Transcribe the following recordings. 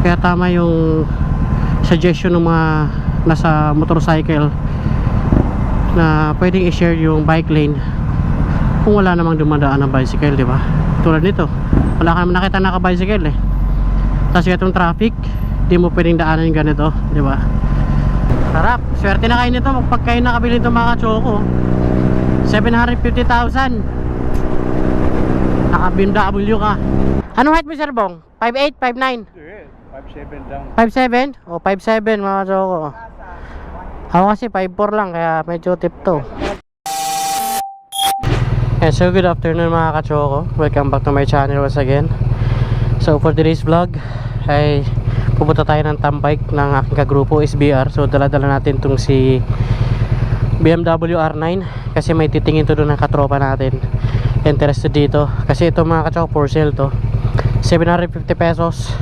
Kaya tama yung suggestion ng mga nasa motorcycle na pwedeng i-share yung bike lane kung wala namang dumadaan ng bicycle, di ba? Tulad nito, wala ka naman nakita naka-bicycle eh. Tapos itong traffic, di mo pwedeng daanan yung ganito, di ba? Sarap, swerte na kayo nito pag kayo nakabili itong mga choco. 750,000. Naka BMW ka. Anong height mo, Sir Bong? 5'8", 5'9"? 5'7 lang. 5'7"? O 5'7" mga choco. Ako kasi 5'4" lang, kaya medyo tipto. So good afternoon mga kachoko. Welcome back to my channel once again. So for today's vlog ay pupunta tayo ng tambike ng aking kagrupo SBR. So dala-dala natin itong si BMW R9 kasi may titingin to doon ng katropa natin interested dito. Kasi ito mga kachoko, for sale to. 750 pesos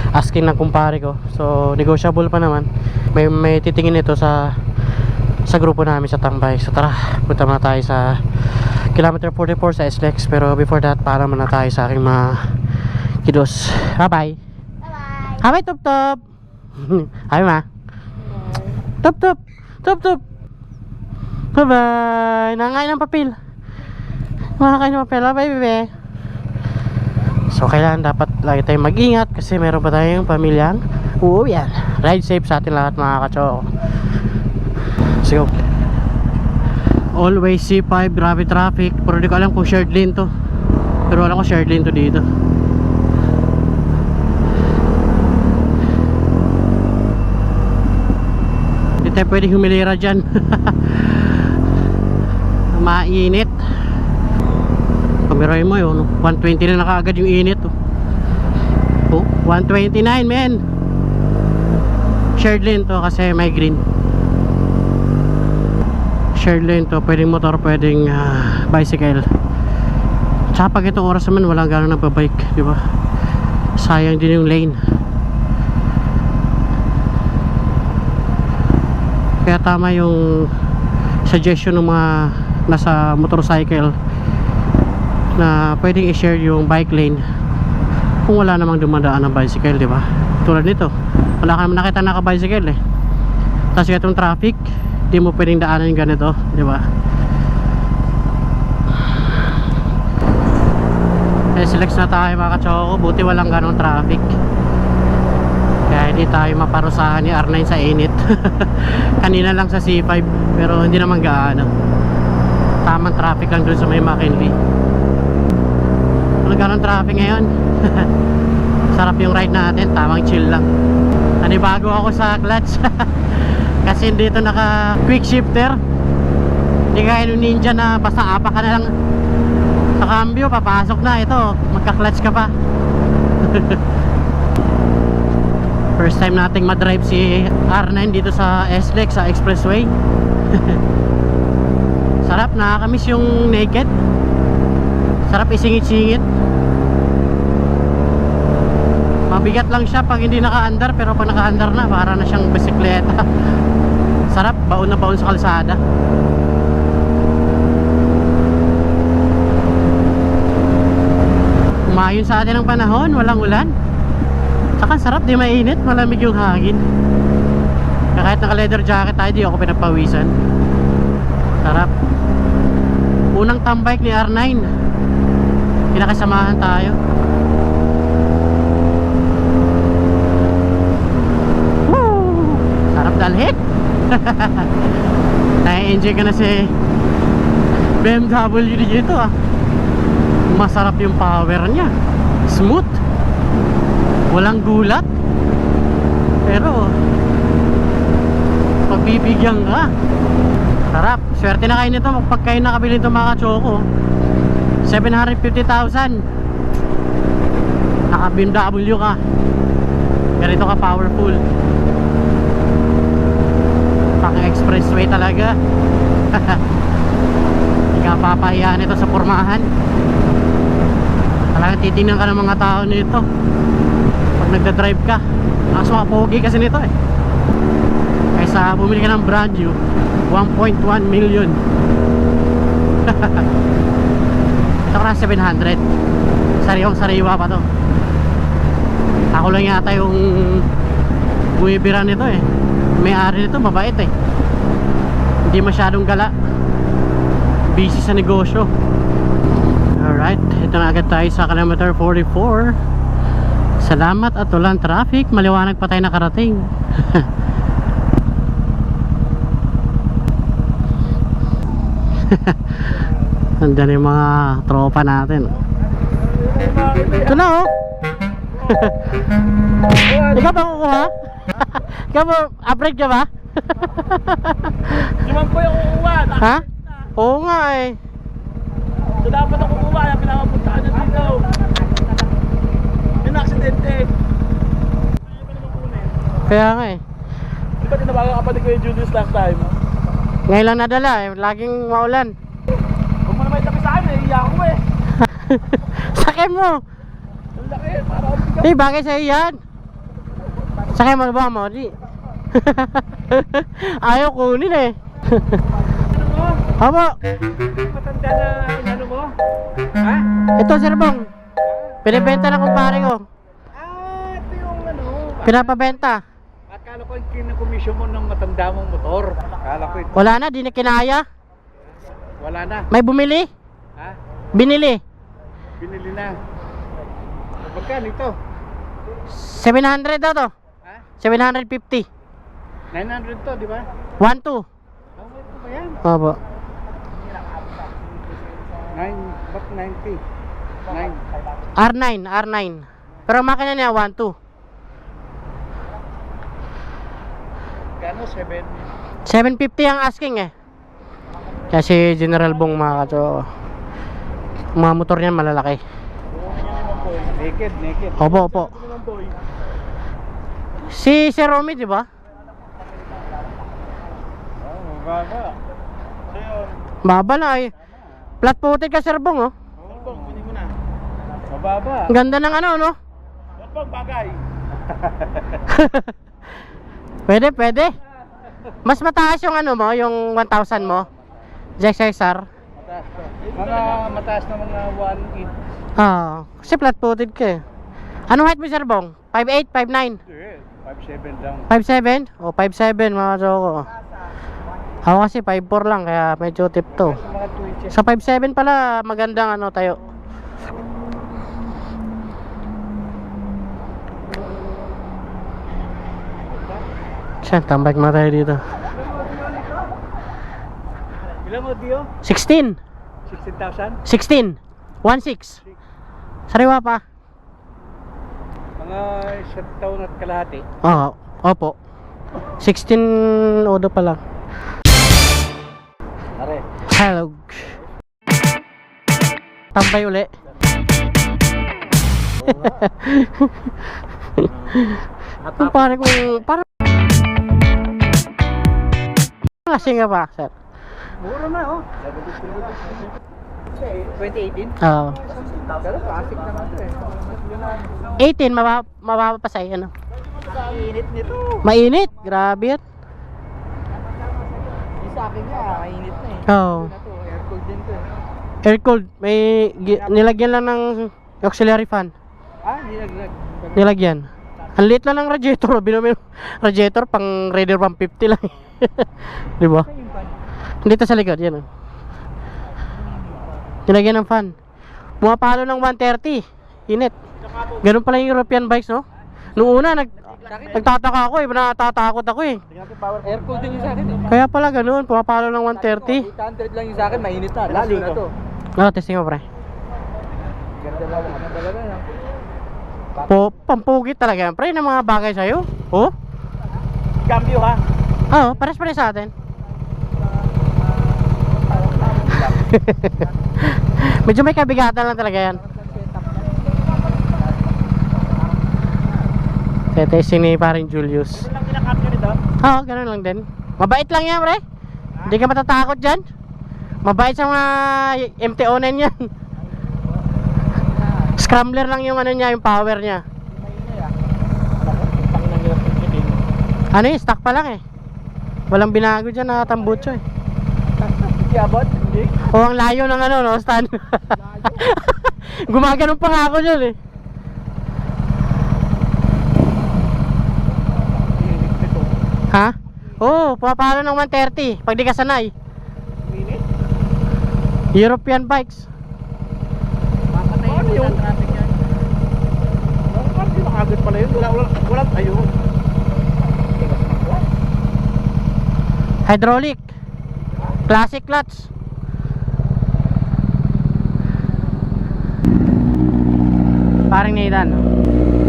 asking ng kumpare ko. So negotiable pa naman. May titingin ito sa grupo namin sa tambike. So tara, punta muna tayo sa kilometer 44 sa SLEX. Pero before that, para muna tayo sa aking mga kiddos. Bye bye. Bye bye. Tup tup. Hi ma. Tup tup. Tup tup. Bye bye. Nangain ng papel. Makakain ng papel. Bye bye bebe. So kailangan dapat lagi tayong mag-ingat kasi meron pa tayong pamilyang uuwian. Ride safe sa atin lahat mga kachoko. Let's go. Always C5, grabe traffic. Pero di ko alam kung shared lane to. Pero alam ko shared lane to dito. Hindi tayo pwedeng humilira dyan. Mainit. Pamiray mo yun, 120 na nakaagad yung init. Oh, 129 men. Shared lane to kasi may green. Shared lane to, pwedeng motor, pwedeng bicycle. Tsaka pag itong oras naman walang gano'n nagpa-bike, di ba? Sayang din yung lane. Kaya tama yung suggestion ng mga nasa motorcycle na pwedeng i-share yung bike lane kung wala namang dumadaan ng bicycle, di ba? Tulad nito, wala ka naman nakita naka-bicycle eh. Tapos itong traffic, di mo pwedeng daanan yung ganito, di ba? SLEX na tayo mga kachoko, buti walang ganong traffic. Kaya hindi tayo maparusahan ni R9 sa init. Kanina lang sa C5, pero hindi naman gaano. Tamang traffic lang dun sa may McKinley. Walang ganong traffic ngayon. Sarap yung ride natin, tamang chill lang. Nanibago ako sa clutch. Kasi dito naka quick shifter. Hindi kaya nung Ninja na basta apak ka na lang sa cambio, papasok na. Ito, magka-clutch ka pa. First time nating madrive si R9 dito sa SLEX, sa expressway. Sarap, nakakamiss yung naked. Sarap isingit-singit. Mabigat lang siya pag hindi naka-andar, pero pag naka-andar na, para na siyang bisikleta. Sarap, baon na baon sa kalsada. Umayon sa atin ang panahon, walang ulan. Saka sarap, di mainit, malamig yung hangin. Kaya kahit naka leather jacket tayo, di ako pinagpawisan. Sarap. Unang tambike ni R9. Pinakasamahan tayo. Woo! Sarap dalhin. Na-enjoy ka na si BMW dito ah. Masarap yung power niya. Smooth. Walang gulat. Pero pagbibigyan ka. Sarap. Swerte na kayo nito pag kayo nakabili itong mga choco. 750,000. Naka BMW ka. Ganito ka powerful. Pang expressway talaga. Hindi ka papahiyaan ito sa pormahan. Talagang titingnan ka ng mga tao nito pag nagda-drive ka. Mas makapogi kasi nito eh. Kaysa bumili ka ng brand new 1.1 million. Ito ka na 700. Sariwang sariwa pa to. Ako lang yata yung bumibiran nito eh. May-ari nito mabait eh. Hindi masyadong gala. Busy sa negosyo. Alright, ito na agad tayo sa kilometer 44. Salamat at walang traffic. Maliwanag pa tayo nakarating. Andyan yung mga tropa natin. Ito na oh. Ikaw ba kukuha? Ikaw ba, upgrade ka ba? Naman po yung kukuha. Ha? Oo nga eh. So dapat ako kukuha. Yung pinakapuntaan na dito. Yung aksidente. Kaya nga eh. Di ba tinawagan ka pa ni Kuya Julius last time? Ngayon lang nadala eh. Laging maulan. Huwag mo naman itabi sa akin. Nahihiya ako eh. Sakay mo. Ang laki. Para ako bigat. Di bagay sa'yo yan. Sakay mo ba mo? Di. Ayaw kunin eh. Ano mo? Opo. Matanda na ano mo? Ha? Ito Sir Bong. Pinibenta ng kumpare ko. Ah, ito yung ano. Pinapabenta. Akala ko yung kinakomisyon mo ng matanda mong motor. Akala ko ito. Wala na, di na kinaya. Wala na. May bumili. Ha? Binili. Binili na. Magkano ito? 700 daw to. Ha? 750. 900 to, di ba? 1-2. Ano ito ba yan? Opo. 9, ba't 90? 9. R9. Pero ang makina niya 1-2. Gano? 7? 750 ang asking eh. Kasi General Bong mga kacho. Mga motor niyan malalaki. Naked. Opo. Si Sir Romy, di ba? Oh, mababa. So yun. Baba na eh. Flat footed ka Sir Bong oh. Salbong, kunin mo na. Mababa. Ang ganda ng ano no? Salbong, bagay. Pwede. Mas mataas yung ano mo, yung 1,000 mo. JXR. Mataas to. Mga mataas na mga 1 inch. Ah, kasi flat footed ka eh. Ano height mo Sir Bong? 5'8", 5'9"? 5'7 lang. 5'7"? O 5'7" mga choko. Ako kasi 5'4" lang kaya medyo tip to. Mga 2 inches. Sa 5'7" pala magandang ano tayo. Siya, tambay na tayo dito. Ilang audio? 16. 16,000? 16. 1.6. Sariwa pa. Mga 1 taon at kalahati. Oo, opo. 16 odo pa lang. Are. Hello. Tambay uli. Kung pare kung parang lasing ka pa, sir? Mura na oh. 2018? Oo. Pero classic naman to eh. 18, mababa pa sa ano. Init nito. Mainit, grabe yan. Yung sa akin nga, mainit na eh. Oo. Ito na to, air cooled din to eh. Air cooled, may nilagyan lang ng auxiliary fan. Ah, nilaglag. Nilagyan. Ang liit lang ng radiator, binomi radiator pang Raider 150 lang. Di ba? Yung fan. Dito sa likod, yan. Nilagyan ng fan. Pumapalo ng 130. Init. Ganun pala yung European bikes, no? Noong una, nagtataka ako eh. Natatakot ako eh. Air cooled din yung sa akin eh. Kaya pala ganun, pumapalo ng 130. 800 lang yung sa akin, mainit na. Lalo na to. Testing mo, pre. Ganda lang ano talaga yan. Pampugit talaga yan, pre, ng mga bagay sa'yo. Oh? Cambio ha? Oo, pares-pares sa atin. Medyo may kabigatan lang talaga yan. Testing ni paring Julius. Ano lang kinakapya nito? Oo, ganun lang din. Mabait lang yan, pre. Hindi ka matatakot dyan. Mabait sa mga MT-09 yan. Scrambler lang yung ano niya, yung power niya. Ano yun, stock pa lang eh. Walang binago dyan na tambucho eh. Abot? Hindi. O ang layo ng ano, no, stand. Gumaganon pa nga ako dyan eh. Ha? Oo, pumapalo ng 130 pag di ka sanay. Minute? European bikes. Papatayin mo yung traffic yan. Parang di makagad pala yun. Wala ayun. Hydraulic. Classic clutch. Parang Nathan.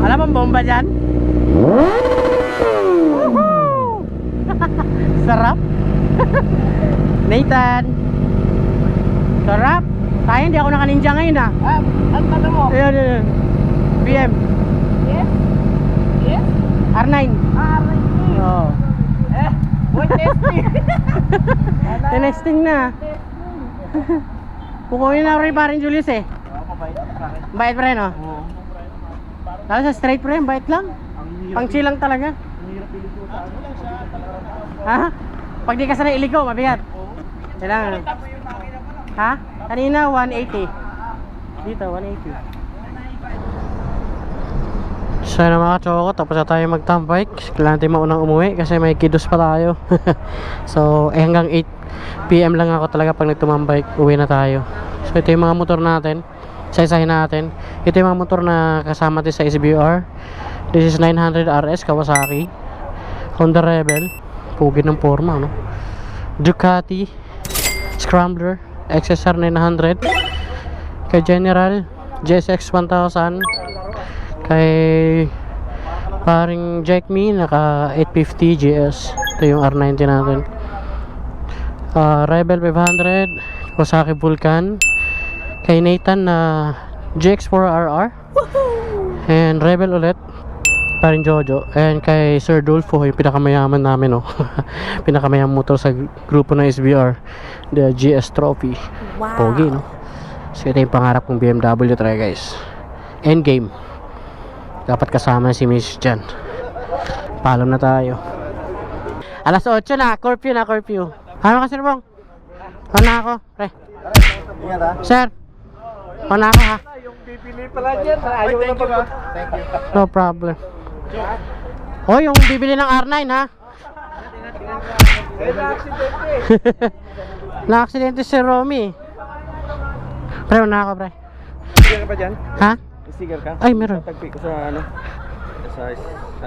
Alam mo ang bomba dyan? Sarap. Nathan. Sarap. Sayang hindi ako naka-ninja ngayon ah. Ang tanda mo? Ayan, ayan. BM. Yes? Yes? R9. R9. Oo. Boy, testing. Tinesting na. Kukunin na rin parin Julius eh. Bait pa rin oh. Lalo sa straight pa rin, bait lang. Pang chill lang talaga. Ha? Pag di ka sanay iligo, mabigat. Kailangan. Ha? Kanina 180. Dito 180. So na mga choko, tapos na tayo magtambike. Kailangan tayo maunang umuwi kasi may kiddos pa tayo. So hanggang 8 PM lang ako talaga pag nagtumambike. Uwi na tayo. So ito yung mga motor natin. Isa-isahin natin. Ito yung mga motor na kasama din sa SBR. This is 900 RS Kawasaki, Honda Rebel, pugi ng forma no? Ducati Scrambler XSR 900, kay General GSX 1000, kay paring Jack Me naka 850 GS. Ito yung R90 natin. Rebel 500 Kawasaki Vulcan, kay Nathan na GX4RR, and Rebel ulit paring Jojo, and kay Sir Dolfo yung pinakamayaman namin no. Pinakamayaman motor sa grupo ng SBR, the GS Trophy. Wow. Pogi no. So ito yung pangarap kong BMW talaga guys. Endgame, dapat kasama si Miss dyan. Paalam na tayo. Alas 8 na, curfew na, curfew. Ano ka Sir Bong? Ano na ako? Pre. Sir, ano na ako ha? Yung pipili pala dyan. Ayaw na pag... Thank you. No problem. Oh, yung bibili ng R9 ha? Kaya na-accidente. Na-aksidente si Romy. Pre, una ako pre. Sticker ka pa dyan? Ha? Sticker ka? Ay, meron. Tagpi ko sa ano? Sa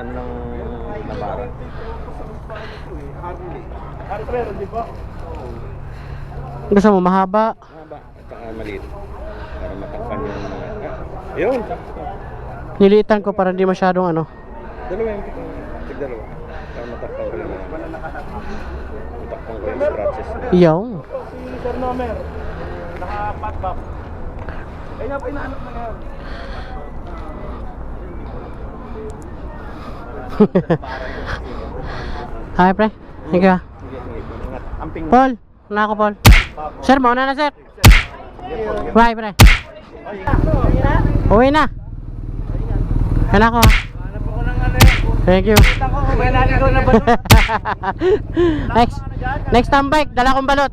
ano ng Navara. Meron di ba? Gusto mo mahaba? Mahaba at saka maliit. Para matakpan yung mga... Ayun! Niliitan ko para hindi masyadong ano. Dalawa yung tig-dalawa. Para matakpan ko yung mga... Matakpan ko yung scratches. Yung. Si Sir Nomer, naka-patbap. Ay nga pa inaanap na ngayon. Hi pre. Thank you. Sige, ingat. Amping. Paul. Una ako Paul. Sir, mauna na sir. Bye pre. Uwi na. Ano ako ha? Hanap ako ng ano eh. Thank you. Kita ko, may naligaw na ba? Next time bike, dala kong balot.